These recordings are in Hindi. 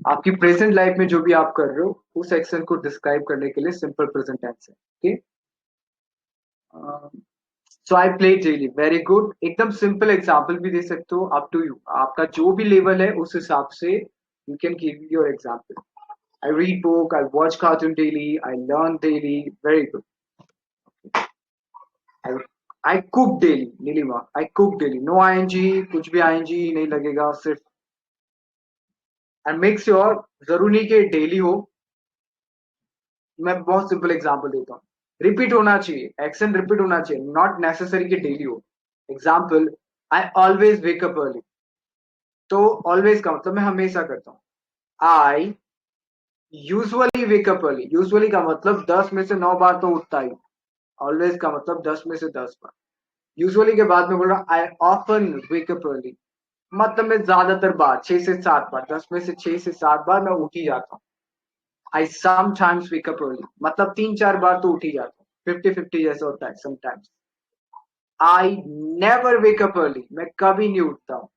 आपकी प्रेजेंट लाइफ में जो भी आप कर रहे हो उस एक्शन को डिस्क्राइब करने के लिए सिंपल प्रेजेंट टेंस है। Okay, so I play daily, very good. एकदम सिंपल एग्जांपल भी दे सकते हो, अप टू यू, आपका जो भी लेवल है उस हिसाब से you can give your example. I read book, I watch cartoon daily, I learn daily, very good. I cook daily, Nilima, I cook daily, no ING, कुछ भी आईएनजी नहीं लगेगा, सिर्फ एंड मेक श्योर, जरूरी नहीं कि डेली हो। मैं बहुत सिंपल एग्जांपल देता हूँ, रिपीट होना चाहिए, एक्शन रिपीट होना चाहिए, नॉट नेसेसरी कि डेली हो। Example, I always wake up early. तो ऑलवेज का मतलब मैं हमेशा करता हूँ। I usually wake up early, usually का मतलब 10 में से 9 बार तो उठता ही। ऑलवेज का मतलब 10 में से 10 बार। यूजुअली के बाद में बोल रहा I often wake up early, मतलब मैं ज्यादातर बार 6 से 7 बार, 10 में से 6 से 7 बार मैं उठ ही जाता हूँ। I sometimes wake up early, मतलब 3-4 बार तो उठ ही जाता हूँ, 50-50 जैसा होता है sometimes. I never wake up early, मैं कभी नहीं उठता हूँ।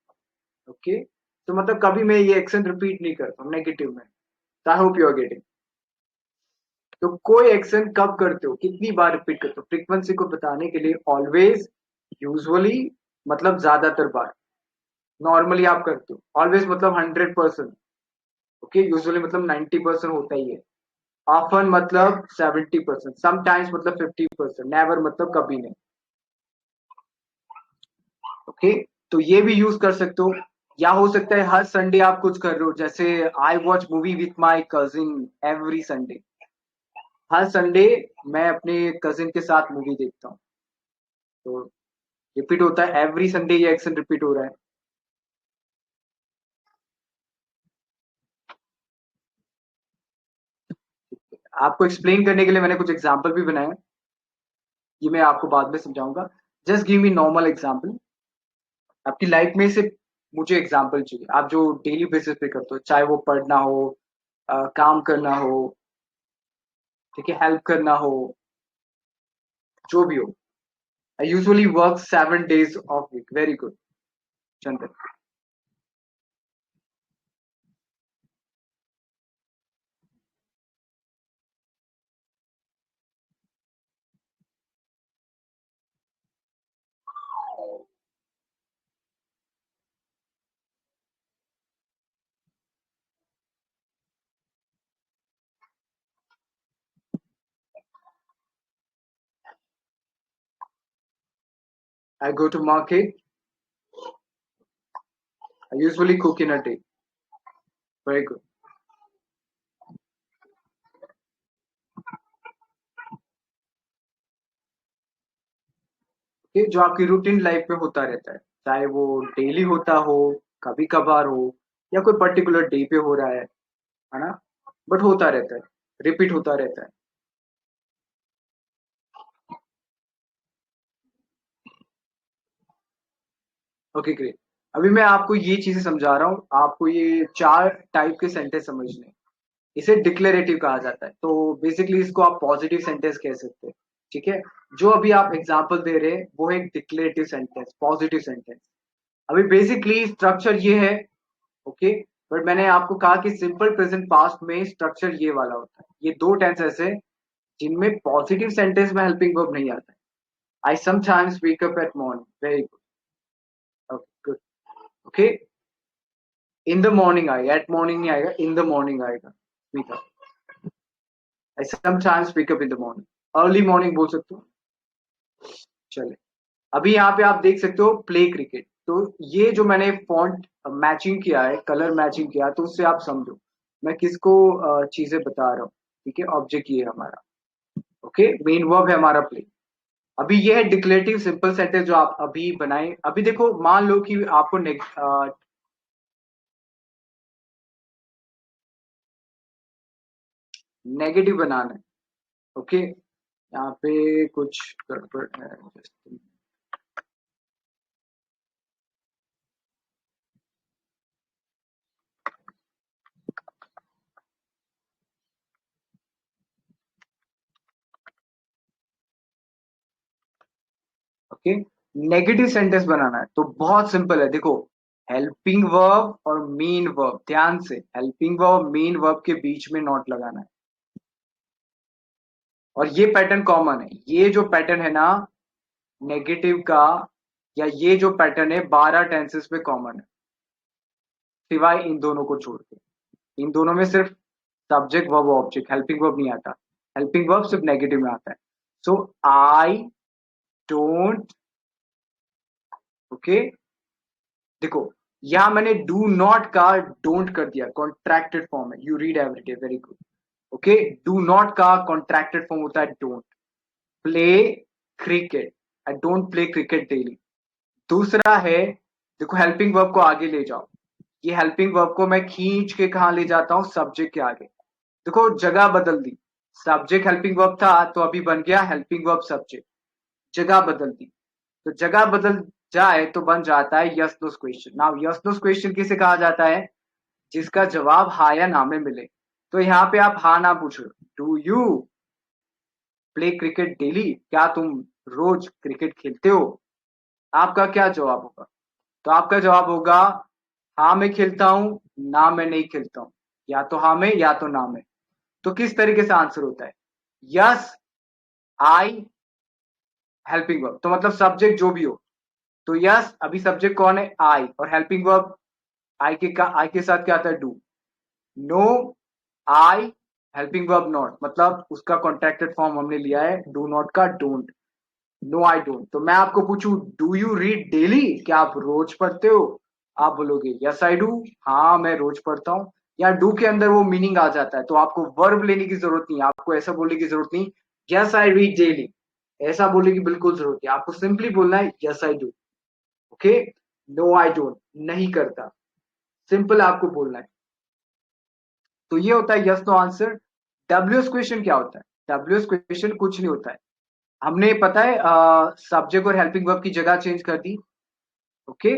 ओके, तो मतलब कभी मैं ये एक्शन रिपीट नहीं करता हूँ नेगेटिव में। I hope you are getting. तो कोई एक्शन कब करते हो, कितनी बार रिपीट करते हो, फ्रीक्वेंसी को बताने के लिए ऑलवेज, यूजुअली मतलब ज्यादातर बार, नॉर्मली आप करते हो, ऑलवेज मतलब 100%, ओके, यूजुअली मतलब 90% होता ही है, ऑफन मतलब 70%, समटाइम्स मतलब 50%, नेवर मतलब कभी नहीं। ओके, तो ये भी यूज कर सकते हो। या हो सकता है हर संडे आप कुछ कर रहे हो, जैसे I watch movie with my cousin every Sunday. Her Sunday मैं अपने कजिन के साथ मूवी देखता हूँ। तो रिपीट होता है, एवरी संडे ये एक्शन रिपीट हो रहा है। आपको एक्सप्लेन करने के लिए मैंने कुछ एग्जाम्पल भी बनाए, ये मैं आपको बाद में समझाऊंगा। Just give me normal example आपकी लाइफ में से। मुझे एग्जाम्पल चाहिए आप जो डेली बेसिस पे करते हो, चाहे वो पढ़ना हो, काम करना हो, ठीक है, हेल्प करना हो, जो भी हो। I usually work 7 days of week, very good Chandan. I go to market, I usually cook in a day, very good. ये जो आपकी रूटीन लाइफ में होता रहता है, चाहे वो डेली होता हो, कभी कभार हो, या कोई पर्टिकुलर डे पे हो रहा है ना, बट होता रहता है, रिपीट होता रहता है। Okay great. अभी मैं आपको ये चीजें समझा रहा हूँ, आपको ये 4 टाइप के सेंटेंस समझने हैं। इसे डिक्लेरेटिव कहा जाता है, तो बेसिकली इसको आप पॉजिटिव सेंटेंस कह सकते हैं। ठीक है, जो अभी आप एग्जांपल दे रहे हैं वो है डिक्लेरेटिव सेंटेंस, पॉजिटिव सेंटेंस। अभी बेसिकली स्ट्रक्चर ये है, ओके, बट मैंने आपको कहा कि सिंपल प्रेजेंट पास्ट में स्ट्रक्चर ये वाला होता है। ये 2 टेंस ऐसे हैं जिनमें पॉजिटिव सेंटेंस में हेल्पिंग वर्ब नहीं आता है। I sometimes wake up at morning, very good, good, okay. In the morning आएगा, एट मॉर्निंग नहीं आएगा, इन द मॉर्निंग आएगा, wake up. I sometimes wake up in the morning, early morning बोल सकते हो। चले, अभी यहाँ पे आप देख सकते हो प्ले क्रिकेट। तो ये जो मैंने फॉन्ट मैचिंग किया है, कलर मैचिंग किया है, तो उससे आप समझो मैं किसको चीजें बता रहा हूँ। ठीक है, ऑब्जेक्ट ये है हमारा, ओके, मेन वर्ब है हमारा प्ले। अभी ये है डिक्लेरेटिव सिंपल सेंटेंस जो आप अभी बनाए। अभी देखो, मान लो कि आपको नेगेटिव बनाना है, ओके, यहाँ पे कुछ गड़बड़ है। ओके, नेगेटिव सेंटेंस बनाना है तो बहुत सिंपल है, देखो, हेल्पिंग वर्ब और मेन वर्ब, ध्यान से, हेल्पिंग वर्ब और मेन वर्ब के बीच में नॉट लगाना है। और ये पैटर्न कॉमन है, ये जो पैटर्न है ना नेगेटिव का, या ये जो पैटर्न है 12 टेंसेस में कॉमन है, सिवाय इन दोनों को छोड़ के। इन दोनों में सिर्फ subject verb object, helping verb नहीं आता। हेल्पिंग वर्ब सिर्फ नेगेटिव में आता है। सो आई डोंट, ओके, देखो यहां मैंने डू नॉट का डोंट कर दिया, कॉन्ट्रैक्टेड फॉर्म है, you read everyday, very good. Okay, do not का कॉन्ट्रैक्टेड फॉर्म होता है don't. Play cricket, I don't play cricket daily. दूसरा है, देखो हेल्पिंग वर्ब को आगे ले जाओ, ये हेल्पिंग वर्ब को मैं खींच के कहा ले जाता हूं, सब्जेक्ट के आगे। देखो जगह बदल दी, सब्जेक्ट हेल्पिंग वर्ब था तो अभी बन गया हेल्पिंग वर्ब सब्जेक्ट, जगह बदल दी। तो जगह बदल जाए तो बन जाता है yes no question. Now yes no question किसे कहा जाता है? जिसका जवाब हाँ या ना में मिले। तो यहाँ पे आप हाँ ना पूछो, do you play cricket daily, क्या तुम रोज क्रिकेट खेलते हो? आपका क्या जवाब होगा? तो आपका जवाब होगा हाँ मैं खेलता हूं, ना मैं नहीं खेलता हूं, या तो हाँ में या तो ना में। तो किस तरीके से आंसर होता है? यस आई हेल्पिंग वर्ब, तो मतलब सब्जेक्ट जो भी हो। तो यस अभी सब्जेक्ट कौन है? आई, और हेल्पिंग वर्ब आई के साथ क्या आता है? Do. No I helping verb not, मतलब उसका कॉन्ट्रैक्टेड फॉर्म हमने लिया है डू नॉट का डोंट। No I don't. तो मैं आपको पूछूं डू यू रीड डेली, क्या आप रोज पढ़ते हो? आप बोलोगे यस आई डू, हाँ मैं रोज पढ़ता हूँ। या डू के अंदर वो मीनिंग आ जाता है, तो आपको वर्ब लेने की जरूरत नहीं, आपको ऐसा बोलने की जरूरत नहीं यस आई रीड डेली, ऐसा बोलने की बिल्कुल जरूरत नहीं, आपको सिंपली बोलना है yes I do. Okay, no I don't, नहीं करता, सिंपल आपको बोलना है। तो ये होता है yes no answer. WS question क्या होता है? डब्ल्यूएस क्वेश्चन कुछ नहीं होता है, हमने पता है सब्जेक्ट और हेल्पिंग वर्ब की जगह चेंज कर दी। ओके,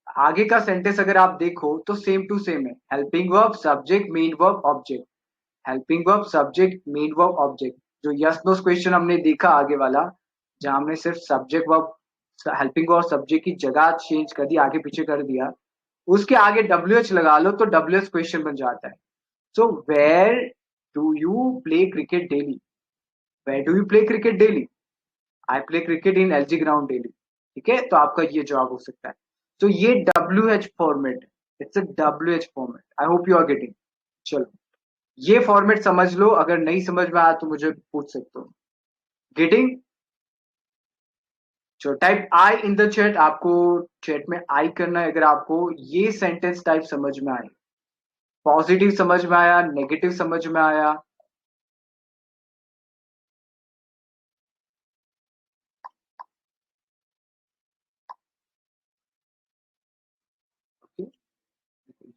आगे का सेंटेंस अगर आप देखो तो सेम टू सेम है, helping verb subject main verb object, helping verb subject main verb object. जो यस नो क्वेश्चन हमने देखा आगे वाला, जहां हमने सिर्फ subject verb helping verb subject की जगह चेंज कर दी, आगे पीछे कर दिया, उसके आगे डब्ल्यू एच लगा लो तो डब्ल्यू एच क्वेश्चन बन जाता है। So where do you play cricket daily? Where do you play cricket daily? I play cricket in LG ground daily. ठीक है, तो आपका ये जवाब हो सकता है। तो ये W H format, it's a W H format, I hope you are getting. चलो ये फॉर्मेट समझ लो, अगर नहीं समझ में आया तो मुझे पूछ सकते हो। गेटिंग? चलो type I in the chat, आपको चैट में आई करना है अगर आपको ये सेंटेंस टाइप समझ में आए। पॉजिटिव समझ में आया, नेगेटिव समझ में आया?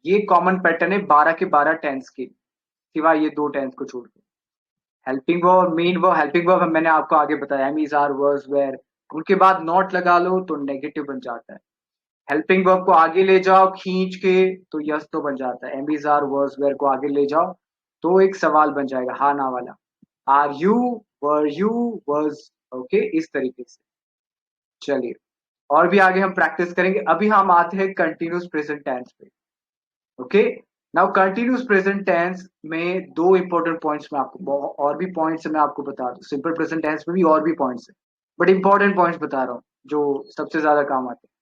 ये कॉमन पैटर्न है 12 के 12 टेंस के, सिवाय ये दो टेंस को छोड़ के। Helping verb main verb, helping verb मैंने आपको आगे बताया am is are was were, उनके बाद नॉट लगा लो तो नेगेटिव बन जाता है। हेल्पिंग वर्ब को आगे ले जाओ खींच के तो यस तो बन जाता है, am is are was were को आगे ले जाओ तो एक सवाल बन जाएगा हाँ ना वाला, are you, were you, was. Okay, इस तरीके से। चलिए और भी आगे हम प्रैक्टिस करेंगे, अभी हम आते हैं कंटिन्यूस प्रेजेंट टेंस पे। Okay, now continuous present tense में दो इंपॉर्टेंट पॉइंट्स में आपको, और भी पॉइंट्स मैं आपको बता दूं, सिंपल प्रेजेंट टेंस में भी और भी पॉइंट्स है, बट इंपॉर्टेंट पॉइंट्स बता रहा हूँ जो सबसे ज्यादा काम आते हैं।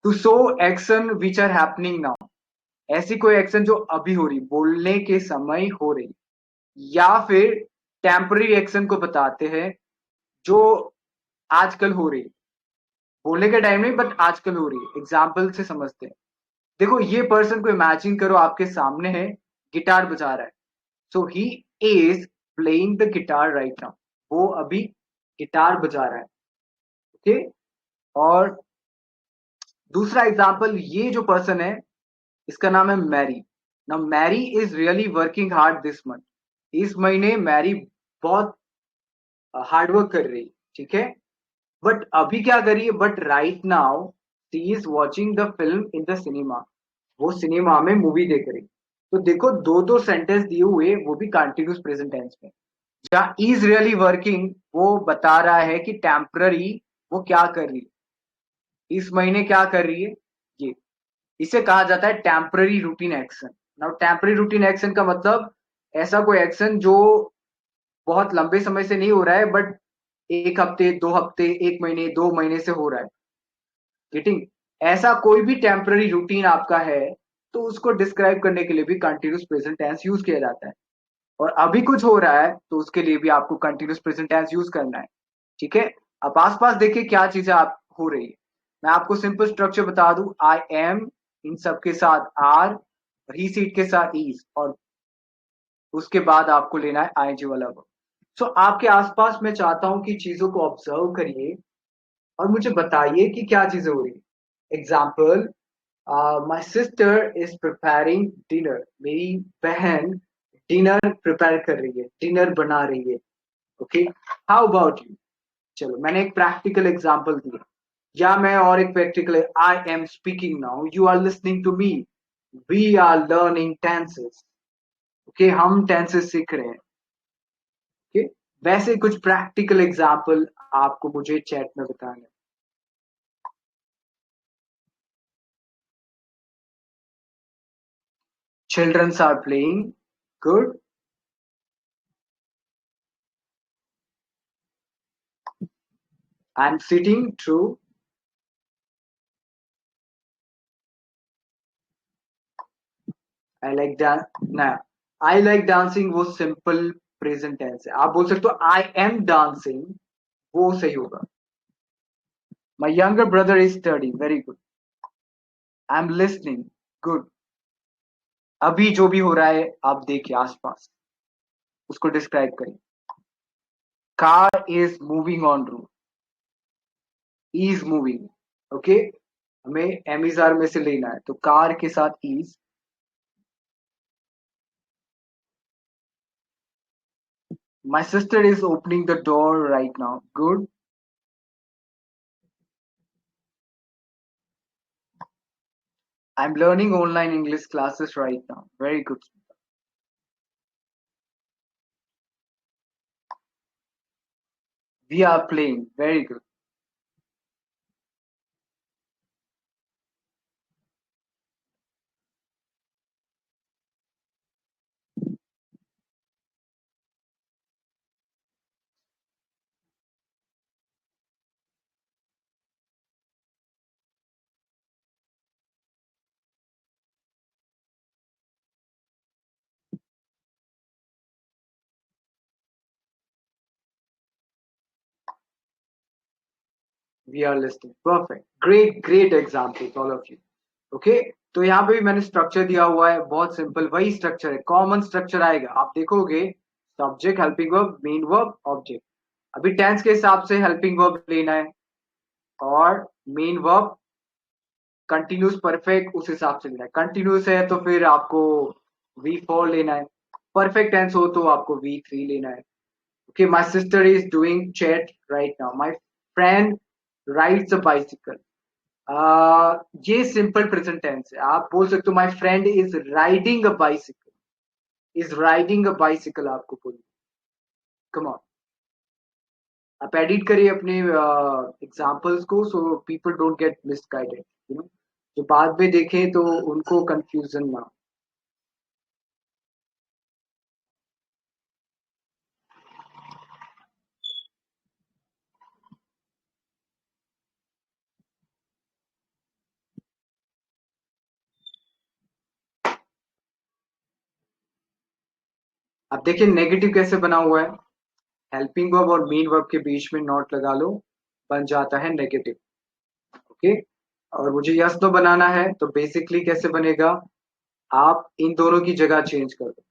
To show action which are happening now, ऐसी कोई एक्शन जो अभी हो रही, बोलने के समय हो रही, या फिर टेम्पररी एक्शन को बताते हैं जो आजकल हो रही, बोलने के टाइम नहीं बट आजकल हो रही है। एग्जाम्पल से समझते हैं, देखो ये पर्सन को इमेजिन करो आपके सामने है, गिटार बजा रहा है, so he is playing the guitar right now, वो अभी गिटार बजा रहा है। ओके, और दूसरा एग्जाम्पल, ये जो पर्सन है इसका नाम है Mary. Now Mary is really working hard this month, इस महीने मैरी बहुत हार्डवर्क कर रही है, ठीक है, बट अभी क्या करिए, but right now she is watching the film in the cinema, वो सिनेमा में मूवी देख रही। तो देखो दो दो सेंटेंस दिए हुए, वो भी कंटिन्यूस प्रेजेंट टेंस में। जहाँ इज रियली वर्किंग वो बता रहा है कि टेम्पररी वो क्या कर रही है, इस महीने क्या कर रही है ये, इसे कहा जाता है temporary routine action. Now temporary routine action का मतलब ऐसा कोई एक्शन जो बहुत लंबे समय से नहीं हो रहा है, बट 1 हफ्ते, 2 हफ्ते, 1 महीने, 2 महीने से हो रहा है। गेटिंग? ऐसा कोई भी टेम्पररी रूटीन आपका है, तो उसको डिस्क्राइब करने के लिए भी कंटिन्यूस प्रेजेंट टेंस यूज किया जाता है। और अभी कुछ हो रहा है तो उसके लिए भी आपको कंटिन्यूस प्रेजेंट टेंस यूज करना है। ठीक है? अब आसपास देखिए क्या चीजें आप हो रही है। मैं आपको सिंपल स्ट्रक्चर बता दूं, आई एम, इन सब के साथ आर, ही सीट के साथ इज, और उसके बाद आपको लेना है आईएनजी वाला वर्ब। सो आपके आसपास मैं चाहता हूं कि चीजों को ऑब्जर्व करिए और मुझे बताइए कि क्या चीजें हो रही है। Example, my sister is preparing dinner. मेरी बहन डिनर प्रिपेयर कर रही है, डिनर बना रही है। Okay, how about you? चलो, मैंने एक प्रैक्टिकल एग्जाम्पल दिया, या मैं और एक practical, I am speaking now, you are listening to me, we are learning tenses. Okay, हम टेंसेस सीख रहे हैं। ओके, वैसे कुछ प्रैक्टिकल एग्जाम्पल आपको मुझे चैट में बताना है। Children are playing. Good. I'm sitting. True. I like dance. ना, I like dancing वो simple present tense है। आप बोल सकते हो I am dancing, वो सही होगा। My younger brother is studying. Very good. I'm listening. Good. अभी जो भी हो रहा है आप देखिए आसपास, उसको डिस्क्राइब करिए। Car is moving on road. Is moving. Okay, हमें एमिजार में से लेना है, तो कार के साथ is. My sister is opening the door right now. Good. I'm learning online English classes right now. Very good. We are playing. Very good. We are listening. Perfect. Great, great examples, all of you. Okay. तो यहाँ पे भी मैंने स्ट्रक्चर दिया हुआ है, बहुत सिंपल वही स्ट्रक्चर है, कॉमन स्ट्रक्चर आएगा, आप देखोगे। Subject, helping verb, main verb, object. अभी टेंस के हिसाब से हेल्पिंग वर्ब लेना है, और मेन वर्ब कंटिन्यूस परफेक्ट उस हिसाब से लेना है। कंटिन्यूस है तो फिर आपको V4 लेना है, परफेक्ट टेंस हो तो आपको V3 लेना है। Okay, my sister is doing chat right now. My friend rides a bicycle. ये सिंपल प्रेजेंट टेंस है, आप बोल सकते हो my friend is riding a bicycle. Is riding a bicycle आपको बोलिए। कम ऑन, आप एडिट करिए अपने एग्जाम्पल्स को, so people don't get misguided, you know, जो बाद में देखें तो उनको कंफ्यूजन ना हो। अब देखिए नेगेटिव कैसे बना हुआ है, हेल्पिंग वर्ब और मेन वर्ब के बीच में नॉट लगा लो, बन जाता है नेगेटिव। ओके, और मुझे यस नो बनाना है तो बेसिकली कैसे बनेगा, आप इन दोनों की जगह चेंज कर दो।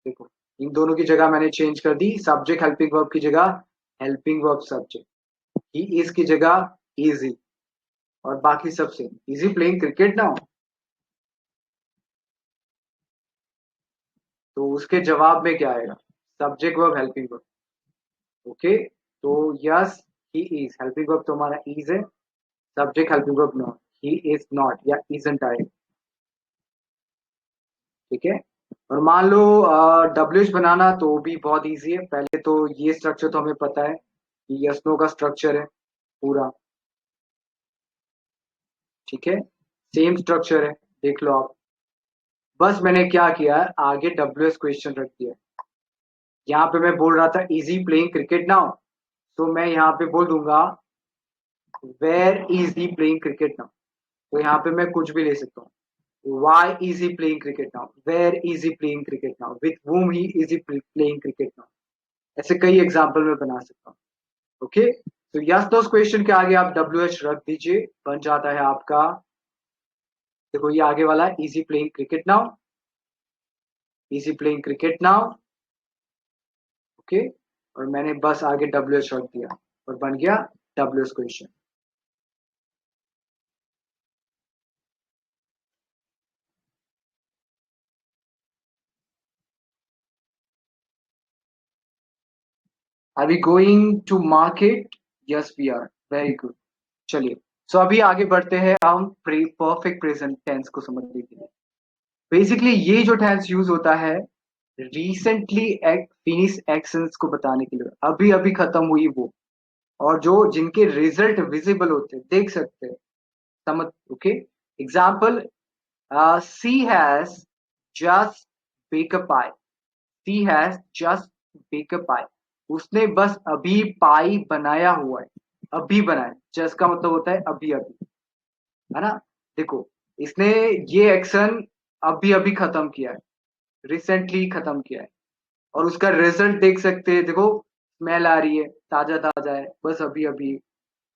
देखो, इन दोनों की जगह मैंने चेंज कर दी, सब्जेक्ट हेल्पिंग वर्ब की जगह helping verb subject, he is की जगह इजी, और बाकी सब सेम। इजी प्लेइंग क्रिकेट ना, तो उसके जवाब में क्या आएगा, subject verb helping verb. Okay, तो yes, he is helping verb तो हमारा इज है, subject helping verb not, he is not या इजंट आएगा। ठीक है, और मान लो डब्ल्यूएच बनाना तो भी बहुत इजी है। पहले तो ये स्ट्रक्चर तो हमें पता है कि यस नो का स्ट्रक्चर है पूरा। ठीक है, सेम स्ट्रक्चर है, देख लो आप। बस मैंने क्या किया है, आगे WS क्वेश्चन रख दिया है। यहाँ पे मैं बोल रहा था इजी प्लेइंग क्रिकेट नाउ, तो मैं यहाँ पे बोल दूंगा where is he playing cricket now. तो यहाँ पे मैं कुछ भी ले सकता हूँ। Why is he playing cricket now, where is he playing cricket now, with whom he is he playing cricket now. ऐसे कई एग्जाम्पल में बना सकता हूँ। ओके, तो यस दोस्त क्वेश्चन के आगे आप WH रख दीजिए, बन जाता है आपका। देखो ये आगे वाला easy playing cricket now, easy playing cricket now. Okay, और मैंने बस आगे WH रख दिया और बन गया WS question. Are we going to market? Yes we are, very good. चलिए, सो अभी आगे बढ़ते हैं हम परफेक्ट प्रेजेंट टेंस को समझने के लिए। बेसिकली ये जो टेंस यूज होता है रिसेंटली फिनिश एक्शंस को बताने के लिए, अभी अभी खत्म हुई वो, और जो जिनके रिजल्ट विजिबल होते हैं, देख सकते हैं, समझ। Okay, example, she has just bake a pie. She has just bake a pie. उसने बस अभी पाई बनाया हुआ है, अभी बनाया। जस्ट का मतलब होता है अभी अभी, है ना। देखो, इसने ये एक्शन अभी अभी खत्म किया है, रिसेंटली खत्म किया है, और उसका रिजल्ट देख सकते हैं। देखो, स्मेल आ रही है, ताजा ताजा है, बस अभी अभी।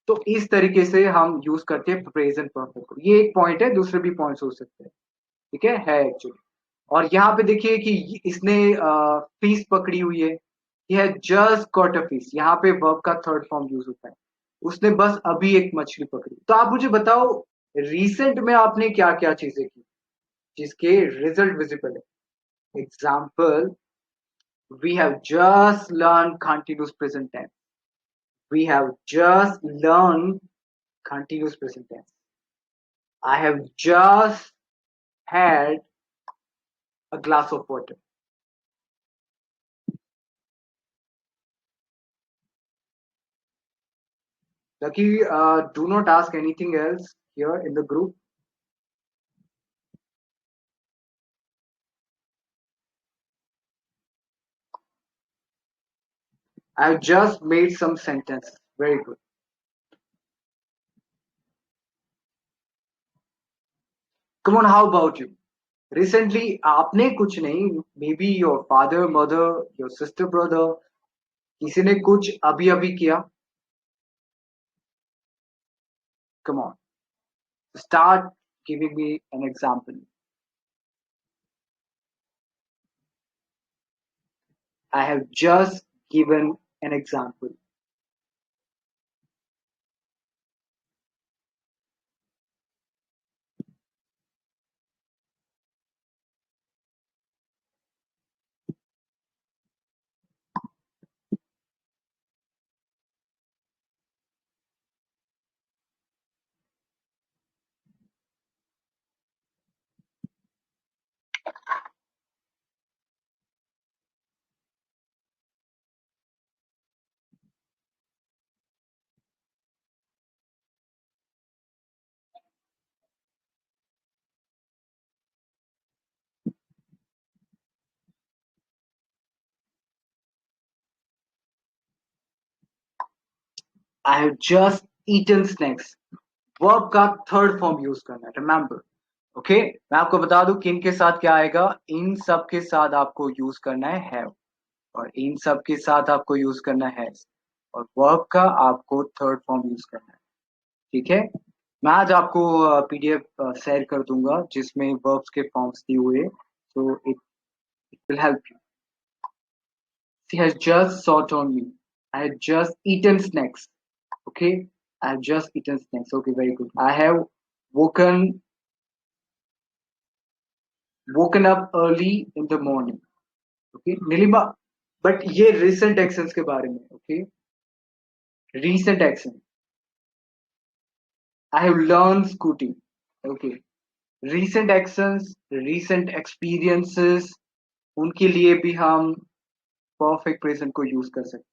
तो इस तरीके से हम यूज करते हैं प्रेजेंट परफेक्ट को। ये एक पॉइंट है, दूसरे भी पॉइंट्स हो सकते हैं। ठीक है एक्चुअली। और यहाँ पे देखिए कि इसने फीस पकड़ी हुई है। ये है जस्ट कॉट अ फिश, यहाँ पे वर्ब का थर्ड फॉर्म यूज होता है। उसने बस अभी एक मछली पकड़ी। तो आप मुझे बताओ, रिसेंट में आपने क्या क्या चीजें की जिसके रिजल्ट विजिबल है। Example, we have just learn continuous present tense. We have just learn continuous present tense. I have just had a glass of water. Lucky, do not ask anything else here in the group. I've just made some sentences. Very good. Come on, how about you? Recently, आपने कुछ नहीं, maybe your father, mother, your sister, brother, किसी ने कुछ अभी अभी किया? Come on, start giving me an example. I have just given an example. I have just eaten snacks. Verb का थर्ड फॉर्म यूज करना है, रिमेंबर। ओके, मैं आपको बता दूं किन के साथ क्या आएगा। इन सब के साथ आपको यूज करना है हैव, और इन सब के साथ आपको यूज करना है हैज, और वर्ब का आपको थर्ड फॉर्म यूज करना है। ठीक है, मैं आज आपको PDF शेयर कर दूंगा जिसमें वर्ब्स के फॉर्म्स दिए हुए, so it will help you. She has just sought on me. I had just eaten snacks. Okay, I have just eaten snacks. Okay, very good. I have woken woken up early in the morning. Okay, Neelima, but ये रिसेंट एक्शंस के बारे में। Okay, recent action, I have learn scooting. Okay, recent actions, recent experiences, उनके लिए भी हम परफेक्ट प्रेजेंट को यूज कर सकते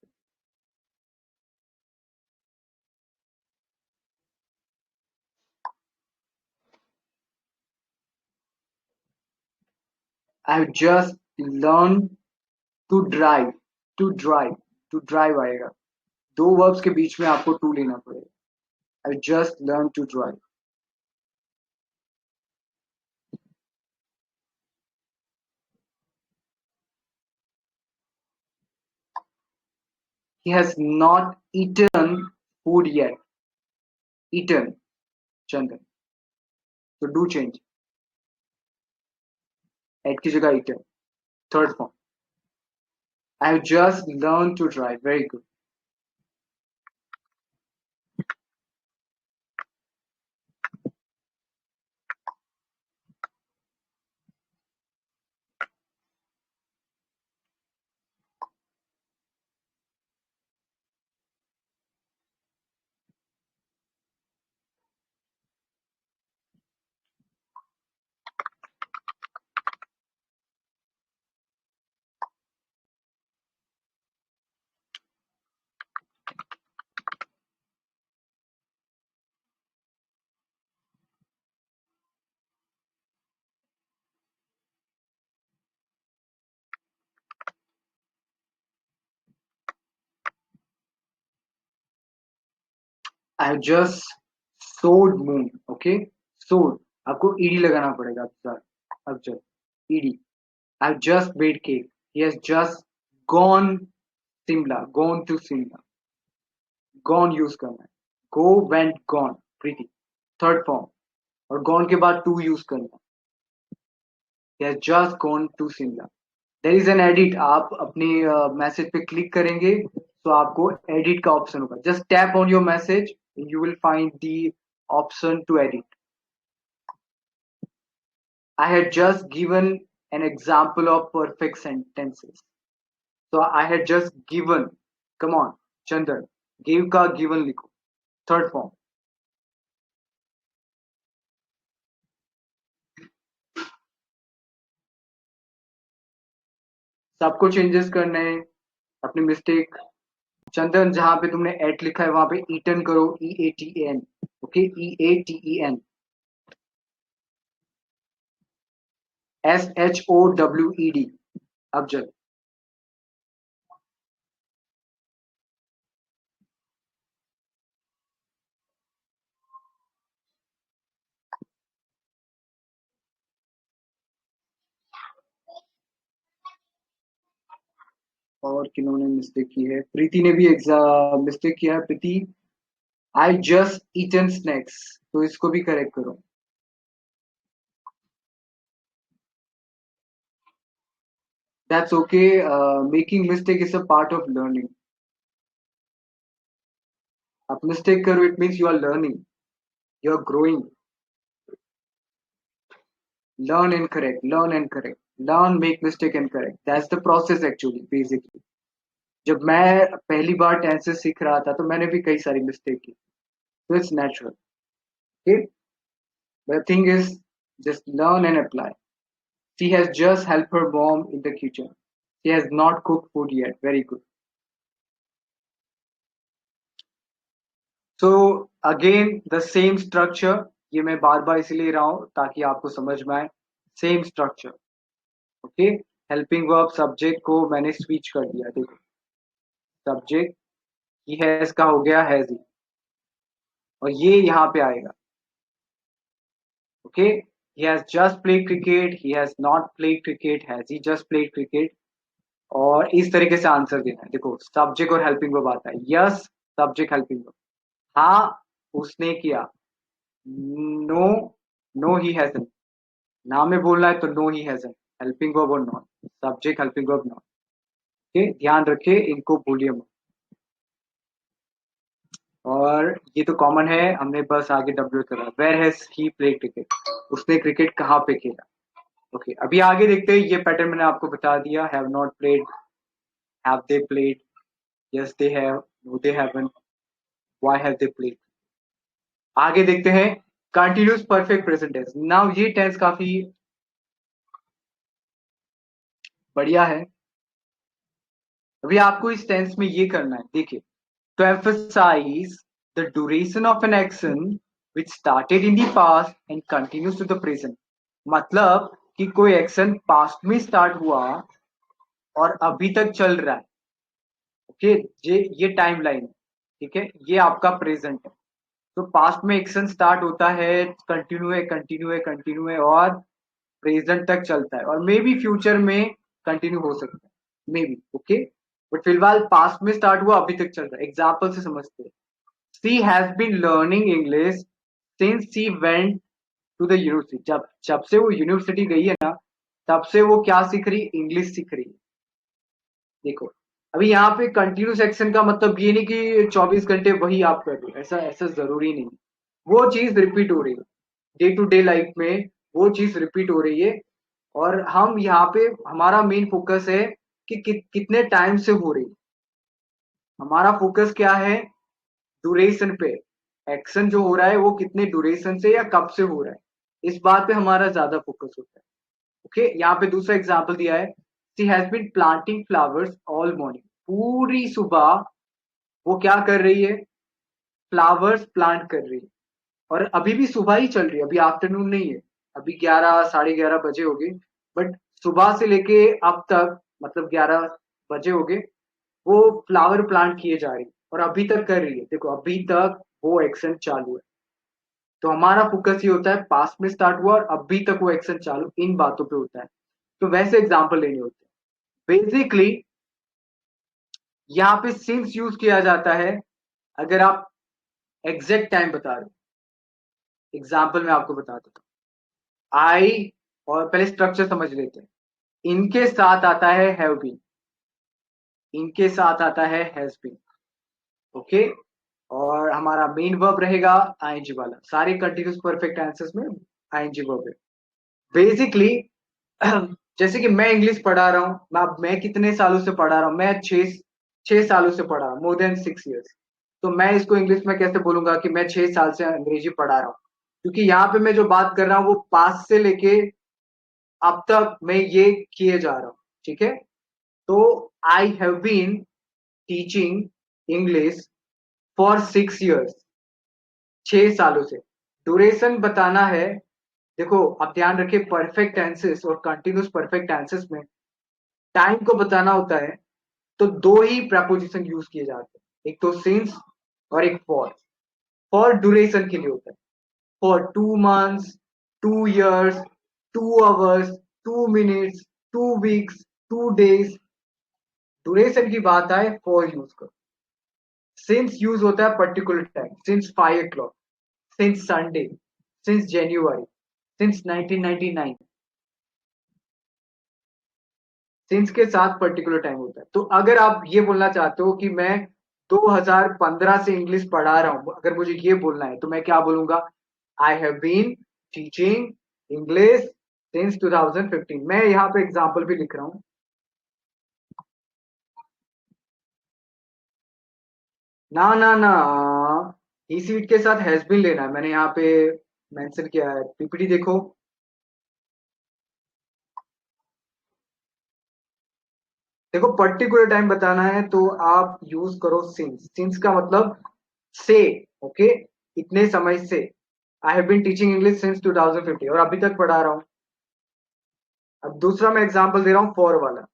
I have just learn to drive, to drive, to drive आएगा। दो वर्ब्स के बीच में आपको टू लेना पड़ेगा। I just learn to drive. He has not eaten food yet. Eaten, Chandan. So do change. At की जगह eaten. Third form. I have just learned to drive. Very good. I have just sowed moon. Okay? Sowed. आपको ed लगाना पड़ेगा अब जब ed. I have just made cake. He has just gone Simla. Gone to Simla. Gone use करना है. Go, went, gone. Pretty. Third form. और gone के बाद to use करना है. He has just gone to Simla. There is an edit. आप अपनी मैसेज पे क्लिक करेंगे तो आपको एडिट का ऑप्शन होगा. Just tap on your message, you will find the option to edit. I had just given an example of perfect sentences. So I had just given. Come on, Chandan. Give का given लिखो. Third form. सबको चेंजेस करने हैं. अपनी मिस्टेक. चंदन, जहां पे तुमने एट लिखा है वहां पे ईटन करो. EATEN. Okay, EATEN. SHOWED. अब जब और किन्होंने मिस्टेक की है? प्रीति ने भी एग्जाम मिस्टेक किया है. Preeti, I just eaten snacks, तो इसको भी करेक्ट करो. That's okay. Making mistake is a part of learning. आप मिस्टेक करो, it means you are learning, you are growing. Learn and correct, learn and correct, learn, make mistake and correct. That's the process actually, basically. जब मैं पहली बार टेंसेस सीख रहा था तो मैंने भी कई सारी मिस्टेक की. तो it's natural. Okay. The thing is just learn and apply. She has just helped her mom in the kitchen. She has not cooked food yet. Very good. So again the same structure. ये मैं बार बार इसीलिए रहा हूँ ताकि आपको समझ में आए. Same structure. Okay. Helping verb subject को मैंने स्विच कर दिया. देखो, सब्जेक्ट ही हैज का हो गया हैज ही, और ये यहाँ पे आएगा. Okay. He has just played cricket, he has not played cricket, has he just played cricket. और इस तरीके से आंसर देना है. देखो, सब्जेक्ट और हेल्पिंग वर्ब आता है. Yes, subject helping verb. हाँ, उसने किया. No, no he hasn't. ना में बोलना है तो no he hasn't. Helping verb और not. Subject helping verb not. Okay, ध्यान रखिए, इनको भूलिए मत. और ये तो कॉमन है, हमने बस आगे डब्ल्यू करा. Where has he played cricket, उसने क्रिकेट कहाँ पे खेला. ओके, अभी आगे देखते हैं. ये पैटर्न मैंने आपको बता दिया. Have not played, have they played, yes they have, no they haven't, why have they played. आगे देखते हैं. Continuous perfect present tense. Now ये टेंस काफी बढ़िया है. अभी आपको इस टेंस में ये करना है. देखिए, to emphasize the duration of an action which started in the past and continues to the present. मतलब कि कोई एक्शन पास्ट में स्टार्ट हुआ और अभी तक चल रहा है। ओके, ये टाइम लाइन है, ठीक है, ये आपका प्रेजेंट है। तो पास्ट में एक्शन स्टार्ट होता है, कंटिन्यू है, कंटिन्यू है, कंटिन्यू है, और प्रेजेंट तक चलता है, और मे बी फ्यूचर में कंटिन्यू हो सकता है, मे बी। ओके, बट फिलहाल पास्ट में स्टार्ट हुआ, अभी तक चल रहा है। एग्जाम्पल से समझते हैं। She has been learning English since she went to the university. जब जब से वो यूनिवर्सिटी गई है ना, तब से वो क्या सीख रही, इंग्लिश सीख रही है। देखो, अभी यहाँ पे कंटिन्यूस एक्शन का मतलब ये नहीं कि 24 घंटे वही आप कर रहे हो, ऐसा ऐसा जरूरी नहीं। वो चीज रिपीट हो रही है डे टू डे लाइफ में, वो चीज रिपीट हो रही है। और हम यहाँ पे हमारा मेन फोकस है कि कितने टाइम से हो रही है। हमारा फोकस क्या है, ड्यूरेशन पे। एक्शन जो हो रहा है वो कितने ड्यूरेशन से या कब से हो रहा है, इस बात पे हमारा ज्यादा फोकस होता है। ओके, यहाँ पे दूसरा एग्जाम्पल दिया है। She has been planting flowers all morning. पूरी सुबह वो क्या कर रही है, फ्लावर्स प्लांट कर रही है। और अभी भी सुबह ही चल रही है, अभी आफ्टरनून नहीं है। अभी 11 साढ़े 11 बजे हो गए, बट सुबह से लेके अब तक मतलब 11 बजे हो गए, वो फ्लावर प्लांट किए जा रही है और अभी तक कर रही है। देखो, अभी तक वो एक्शन चालू है। तो हमारा फोकस ये होता है, पास्ट में स्टार्ट हुआ और अभी तक वो एक्शन चालू, इन बातों पे होता है। तो वैसे एग्जाम्पल लेने होते हैं बेसिकली। यहाँ पे सिंस यूज किया जाता है अगर आप एग्जैक्ट टाइम बता रहे हो। एग्जाम्पल में आपको बता देता हूँ। आई, और पहले स्ट्रक्चर समझ लेते हैं। इनके साथ आता है हैव बीन, इनके साथ आता है हैज बीन। ओके, और हमारा मेन वर्ब रहेगा आईएनजी वाला। सारे कंटिन्यूस परफेक्ट आंसर्स में आईएनजी वर्ब है बेसिकली। जैसे कि मैं इंग्लिश पढ़ा रहा हूँ, मैं कितने सालों से पढ़ा रहा हूँ, मैं छह सालों से पढ़ा रहा हूँ, मोर देन 6 इयर्स। तो मैं इसको इंग्लिश में कैसे बोलूंगा कि मैं 6 साल से अंग्रेजी पढ़ा रहा हूँ, क्योंकि यहाँ पे मैं जो बात कर रहा हूँ वो पास से लेके अब तक मैं ये किए जा रहा हूँ। ठीक है, तो I have been teaching English for 6 years, 6 सालों से। ड्यूरेशन बताना है। देखो, आप ध्यान रखिए, परफेक्ट टेंसेस और कंटिन्यूस परफेक्ट टेंसेस में टाइम को बताना होता है, तो दो ही प्रपोजिशन यूज किए जाते हैं, एक तो सिंस और एक फॉर। फॉर ड्यूरेशन के लिए होता है, for 2 months, 2 years, 2 hours, 2 minutes, 2 weeks, 2 days. Duration की बात आए, फॉर यूज करो। सिंस यूज होता है particular time, since 5 o'clock, since Sunday, since January, since 1999। Since के साथ पर्टिकुलर टाइम होता है। तो अगर आप ये बोलना चाहते हो कि मैं 2015 से इंग्लिश पढ़ा रहा हूं, अगर मुझे ये बोलना है तो मैं क्या बोलूंगा, I have been teaching English since 2015। मैं यहाँ पे एग्जाम्पल भी लिख रहा हूँ। ना ना ना, ई सीट के साथ हैज बीन लेना है, मैंने यहाँ पे मेंशन किया है, पीपीटी देखो। देखो, पर्टिकुलर टाइम बताना है तो आप यूज करो सिंस। सिंस का मतलब से। ओके, इतने समय से। I have been teaching English since 2015, और अभी तक पढ़ा रहा हूँ। अब दूसरा मैं एग्जांपल दे रहा हूँ फॉर वाला।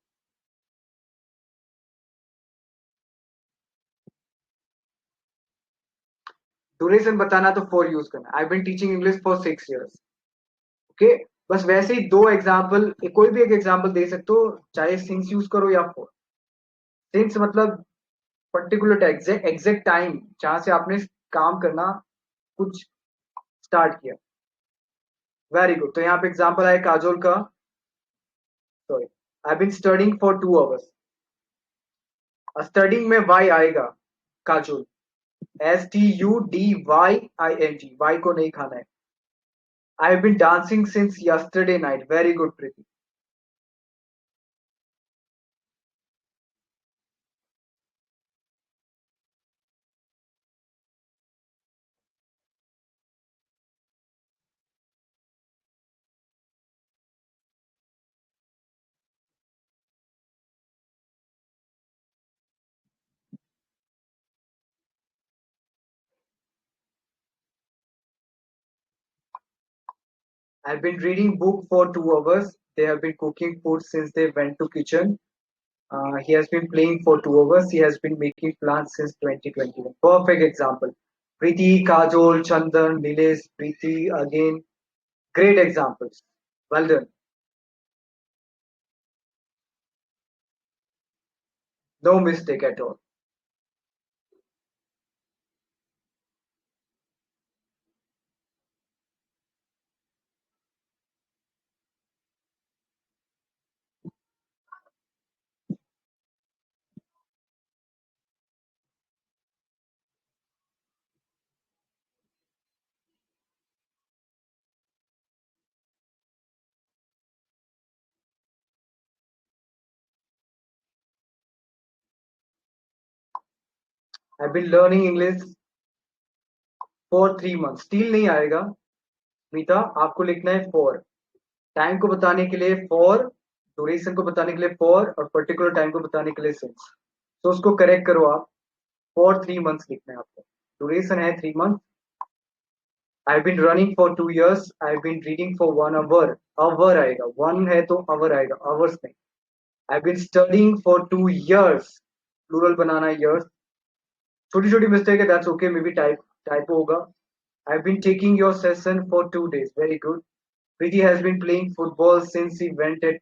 ड्यूरेशन बताना तो फॉर यूज करना, I been teaching English for 6 years. Okay, बस वैसे ही दो एग्जाम्पल, कोई भी एक एग्जाम्पल दे सकते हो, चाहे सिंस यूज करो या फॉर। सिंस मतलब पर्टिकुलर एग्जैक्ट एग्जैक्ट टाइम जहां से आपने काम करना कुछ स्टार्ट किया। Very good. तो यहाँ पे एग्जाम्पल है काजोल का। Sorry, I been studying for 2 hours. Studying में वाई आएगा, काजोल, STUDYING, वाई को नहीं खाना है। I have been dancing since yesterday night. Very good Preeti. I've been reading book for 2 hours. They have been cooking food since they went to kitchen. He has been playing for 2 hours. He has been making plans since 2021. Perfect example. Preeti, Kajol, Chandan, Nilesh, Preeti again. Great examples. Well done. No mistake at all. I've been learning English for 3 months. Still नहीं आएगा. मीता आपको लिखना है फॉर. टाइम को बताने के लिए फॉर, ड्यूरेशन को बताने के लिए फॉर और पर्टिकुलर टाइम को बताने के लिए सिंस. तो उसको करेक्ट करो आप. फॉर 3 मंथ्स लिखना है आपको. ड्यूरेशन है 3 month. I've been running for 2 years. I've been reading for 1 hour. Hour आएगा. One है तो hour आएगा. Hours नहीं. I've been studying for 2 years. Plural बनाना है years. छोटी छोटी मिस्टेक है. That's okay. Maybe typo होगा. I've been taking your session for 2 days. Very good. Preeti has been playing football since she went at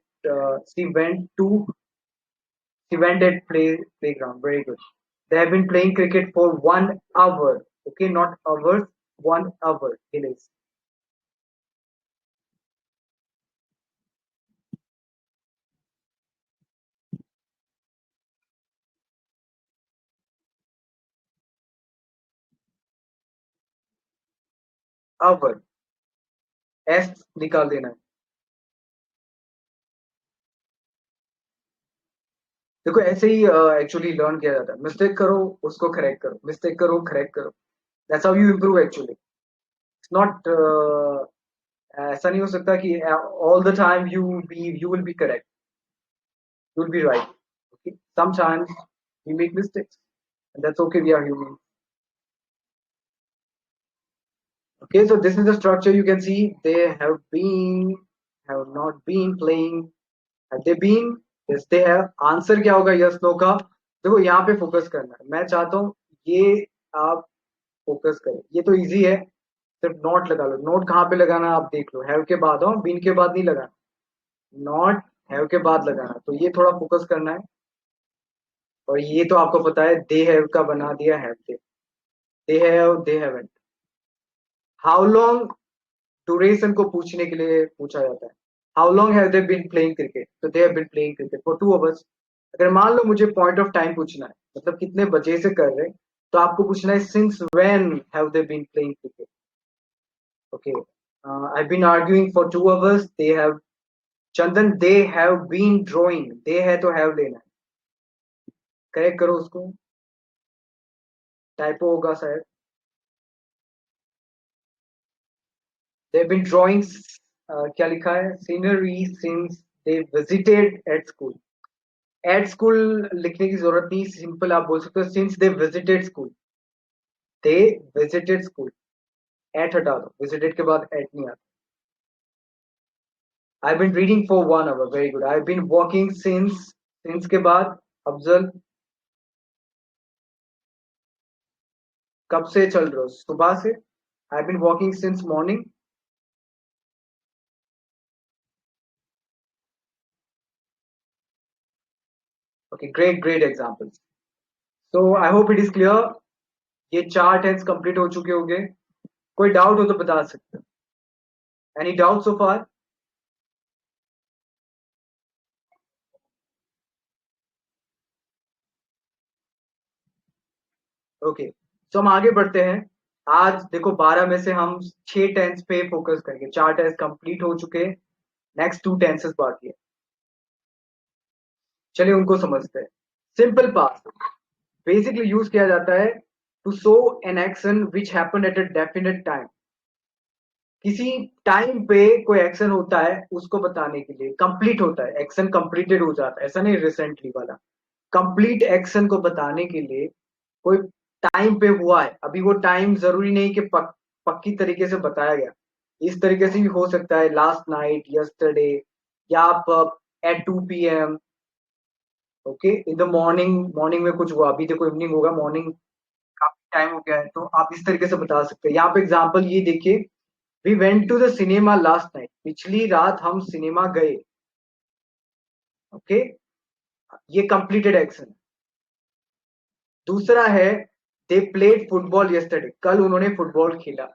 playground. Very good. They have been playing cricket for 1 hour. Okay, not hours. 1 hour. Delays. Hour. S निकाल देना है. देखो ऐसे ही एक्चुअली लर्न किया जाता है. मिस्टेक करो उसको करेक्ट करो. मिस्टेक करो करेक्ट करो. That's how you improve actually. It's not ऐसा नहीं हो सकता कि all the time you will be correct. You will be right. Okay? Sometimes we make mistakes, and that's okay. We are human. Okay, so this is the structure. You can see they have not been playing. Have they been? Yes, they have. Answer क्या होगा यस नो का. देखो यहाँ पे फोकस करना है. मैं चाहता हूँ ये आप फोकस करें. ये तो इजी है. सिर्फ नोट लगा लो. नोट कहाँ पे लगाना आप देख लो. हैव के बाद हो. बीन के बाद नहीं लगाना. नॉट हैव के बाद लगाना. तो ये थोड़ा फोकस करना है. और ये तो आपको पता है दे हैव का बना दिया have they. They have they haven't. How long duration को पूछने के लिए पूछा जाता है. How long have they been playing cricket. तो they have been playing cricket for 2 hours. अगर मान लो मुझे पॉइंट ऑफ टाइम पूछना है मतलब कितने बजे से कर रहे हैं तो आपको पूछना है since when have they been playing cricket. Okay. I been arguing for 2 hours. They have. Chandan they have been drawing. They है तो हैव लेना है. करेक्ट करो उसको. टाइपो होगा शायद. They have been drawing. क्या लिखा है scenery since they visited at school. At school लिखने की जरूरत नहीं. सिंपल आप बोल सकते हो since they visited school. They visited school. At हटा दो. विजिटेड के बाद एट नहीं आता. I been reading for 1 hour. Very good. I been walking since के बाद अफजल. कब से चल रहे हो. सुबह से. I been walking since morning. Okay great great examples. So I hope it is clear. ये 4 टेंस कंप्लीट हो चुके होंगे. कोई डाउट हो तो बता सकते हो. एनी डाउट सो फार. ओके. तो हम आगे बढ़ते हैं. आज देखो 12 में से हम 6 टेंस पे फोकस करेंगे. 4 टेंस कंप्लीट हो चुके हैं. नेक्स्ट 2 टेंसेस बाकी है. चलिए उनको समझते हैं. सिंपल पास्ट बेसिकली यूज किया जाता है to show an action which happen at a definite time. किसी टाइम पे कोई एक्शन होता है उसको बताने के लिए. कंप्लीट होता है एक्शन. कंप्लीटेड हो जाता है. ऐसा नहीं रिसेंटली वाला. कंप्लीट एक्शन को बताने के लिए कोई टाइम पे हुआ है. अभी वो टाइम जरूरी नहीं कि पक्की तरीके से बताया गया. इस तरीके से भी हो सकता है, लास्ट नाइट, यस्टरडे, या आप at 2 p.m. Okay, in the morning, morning में कुछ हुआ, अभी देखो इवनिंग होगा, मॉर्निंग काफी टाइम हो गया है, तो आप इस तरीके से बता सकते हैं। यहाँ पे एग्जाम्पल ये देखिए, we went to the cinema last night, पिछली रात हम सिनेमा गए। ओके, ये कंप्लीटेड एक्शन। दूसरा है, दे प्लेड फुटबॉल यस्टरडे, कल उन्होंने फुटबॉल खेला।